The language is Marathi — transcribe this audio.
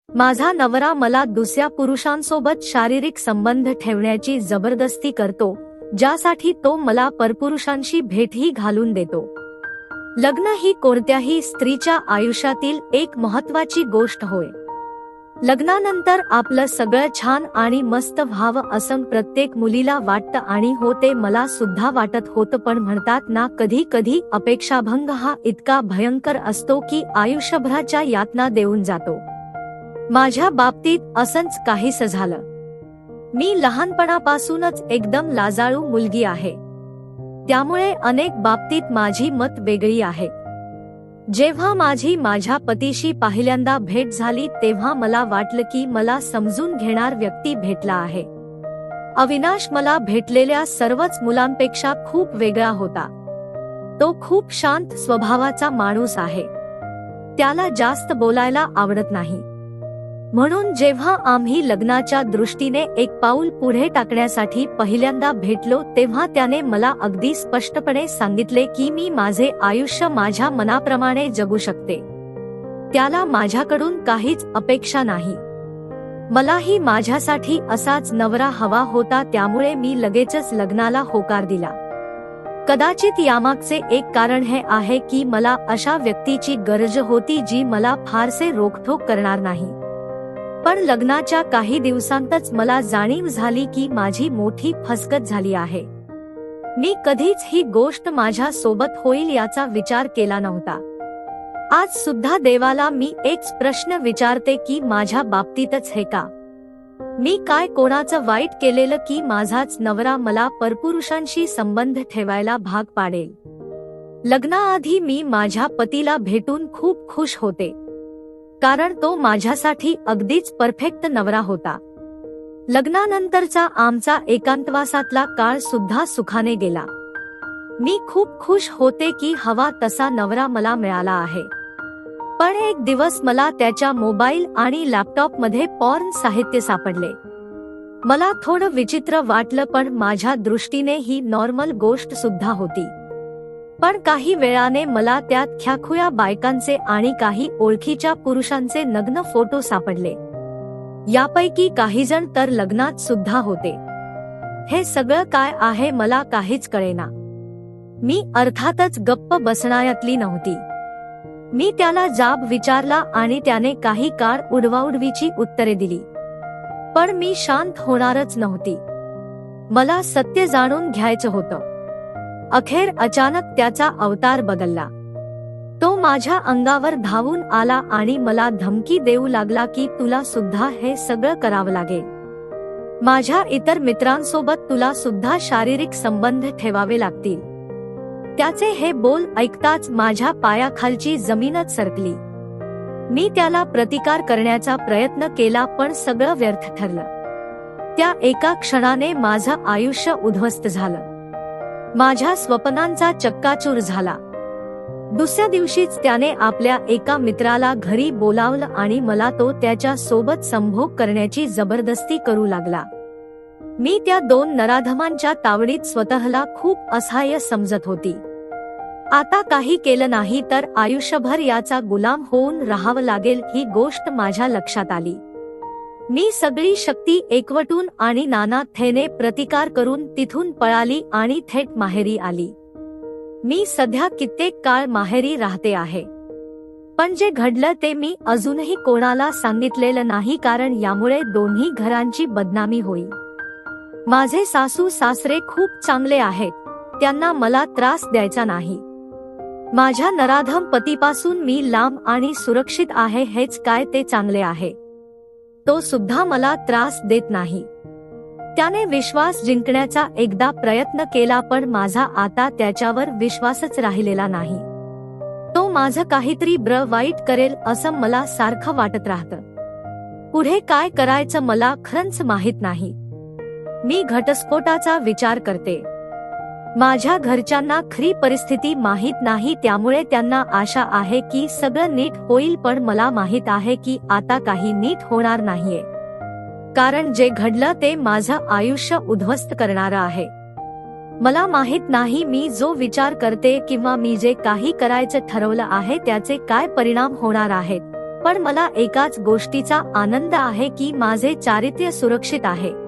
माझा नवरा मला दुसऱ्या पुरुषांसोबत शारीरिक संबंध ठेवण्याची जबरदस्ती करतो, ज्यासाठी तो मला परपुरुषांशी भेटही घालून देतो। लग्न ही कोणत्याही स्त्रीच्या आयुष्यातील एक महत्त्वाची गोष्ट होय। लग्नानंतर आपलं सगळं छान आणि मस्त व्हावं असं प्रत्येक मुलीला वाटतं आणि हो ते मला सुद्धा वाटत होतं, पण म्हणतात ना कधी कधी अपेक्षाभंग हा इतका भयंकर असतो की आयुष्यभराच्या यातना देऊन जातो। माझ्या बाबतीत असंच काहीसं झालं। मी लहानपणापासूनच एकदम लाजाळू मुलगी आहे, त्यामुळे अनेक बाबतीत माझी मत वेगळी आहे। जेव्हा माझ्या पतीशी पहिल्यांदा भेट झाली तेव्हा मला वाटलं की मला समजून घेणार व्यक्ती भेटला आहे। अविनाश मला भेटलेल्या सर्वच मुलांपेक्षा खूप वेगळा होता। तो खूप शांत स्वभावाचा माणूस आहे, त्याला जास्त बोलायला आवडत नाही। म्हणून जेव्हा आम्ही लग्नाच्या दृष्टीने एक पाऊल पुढे टाकण्यासाठी पहिल्यांदा भेटलो तेव्हा त्याने मला अगदी स्पष्टपणे सांगितले की मी माझे आयुष्य माझ्या मनाप्रमाणे जगू शकते, त्याला माझ्याकडून काहीच अपेक्षा नाही। मलाही माझ्यासाठी असाच नवरा हवा होता, त्यामुळे मी लगेचच लग्नाला होकार दिला। कदाचित यामागचे एक कारण हे आहे की मला अशा व्यक्तीची गरज होती जी मला फारसे रोखठोक करणार नाही। पण लग्नाच्या काही दिवसांतच मला जाणीव झाली की माझी मोठी फसगत झाली आहे। मी कधीच ही गोष्ट माझ्या सोबत होईल याचा विचार केला नव्हता। आज सुद्धा देवाला मी एक प्रश्न विचारते की माझ्या बाबतीतच हे का? मी काय कोणाचं वाईट केलेलं की माझाच नवरा मला परपुरुषांशी संबंध ठेवायला भाग पाडेल? लग्नाआधी मी माझ्या पतीला भेटून खूप खुश होते, कारण तो माझ्यासाठी अगदीच परफेक्ट नवरा होता। लग्नानंतरचा आमचा एकांतवासातला काळ सुद्धा सुखाने गेला। मी खूप खुश होते की हवा तसा नवरा मला मिळाला आहे। पण एक दिवस मला त्याच्या मोबाईल आणि लॅपटॉपमध्ये पॉर्न साहित्य सापडले। मला थोडं विचित्र वाटलं, पण माझ्या दृष्टीने ही नॉर्मल गोष्ट सुद्धा होती। पण काही वेळाने मला त्यात ख्याखुया बायकांचे आणि काही ओळखीच्या पुरुषांचे नग्न फोटो सापडले। यापैकी काही जण तर लग्नात सुद्धा होते। हे सगळं काय आहे मला काहीच कळेना। मी अर्थातच गप्प बसण्यातली नव्हती। मी त्याला जाब विचारला आणि त्याने काही काळ उडवाउडवीची उत्तरे दिली, पण मी शांत होणारच नव्हती। मला सत्य जाणून घ्यायचं होतं। अखेर अचानक त्याचा अवतार बदलला। तो माझ्या अंगावर धावून आला आणि मला धमकी देऊ लागला की तुला सुद्धा हे सगळं करावं लागेल, माझ्या इतर मित्रांसोबत तुला सुद्धा शारीरिक संबंध ठेवावे लागतील। त्याचे हे बोल ऐकताच माझ्या पायाखालची जमीनच सरकली। मी त्याला प्रतिकार करण्याचा प्रयत्न केला, पण सगळं व्यर्थ ठरलं। त्या एका क्षणाने माझं आयुष्य उद्ध्वस्त झालं। माझ्या स्वप्नांचा चक्काचूर झाला। दुसऱ्या दिवशीच त्याने आपल्या एका मित्राला घरी बोलावलं आणि मला तो त्याच्या सोबत संभोग करण्याची जबरदस्ती करू लागला। मी त्या दोन नराधमांच्या तावडीत स्वतःला खूप असहाय्य समजत होती। आता काही केलं नाही तर आयुष्यभर याचा गुलाम होऊन राहावं लागेल ही गोष्ट माझ्या लक्षात आली। मी सगळी शक्ती एकवटून आणि नानाथेने प्रतिकार करून तिथून पळाली आणि थेट माहेरी आली। मी सध्या कित्येक काळ माहेरी राहते आहे, पण जे घडलं ते मी अजूनही कोणाला सांगितलेलं नाही, कारण यामुळे दोन्ही घरांची बदनामी होईल। माझे सासू सासरे खूप चांगले आहेत, त्यांना मला त्रास द्यायचा नाही। माझ्या नराधम पतीपासून मी लांब आणि सुरक्षित आहे, हेच काय ते चांगले आहे। तो सुद्धा मला त्रास देत नाही। त्याने विश्वास जिंकण्याचा एकदा प्रयत्न केला, पण माझा आता त्याच्यावर विश्वासच राहिलेला नाही। तो माझं काहीतरी वाईट करेल असं मला सारखं वाटत राहतं। पुढे काय करायचं मला खरंच माहित नाही। मी घटस्फोटाचा विचार करते। माझ्या घरच्यांना खरी परिस्थिती माहित नाही, त्यामुळे त्यांना आशा आहे की सगळं नीट होईल, पण मला माहित आहे की आता काही नीट होणार नाहीये, कारण जे घडलं ते माझं आयुष्य उद्ध्वस्त करणारं आहे। मला माहित नाही मी जो विचार करते किंवा मी जे काही करायचं ठरवलं आहे त्याचे काय परिणाम होणार आहेत, पण मला एकाच गोष्टीचा आनंद आहे की माझे चारित्र्य सुरक्षित आहे.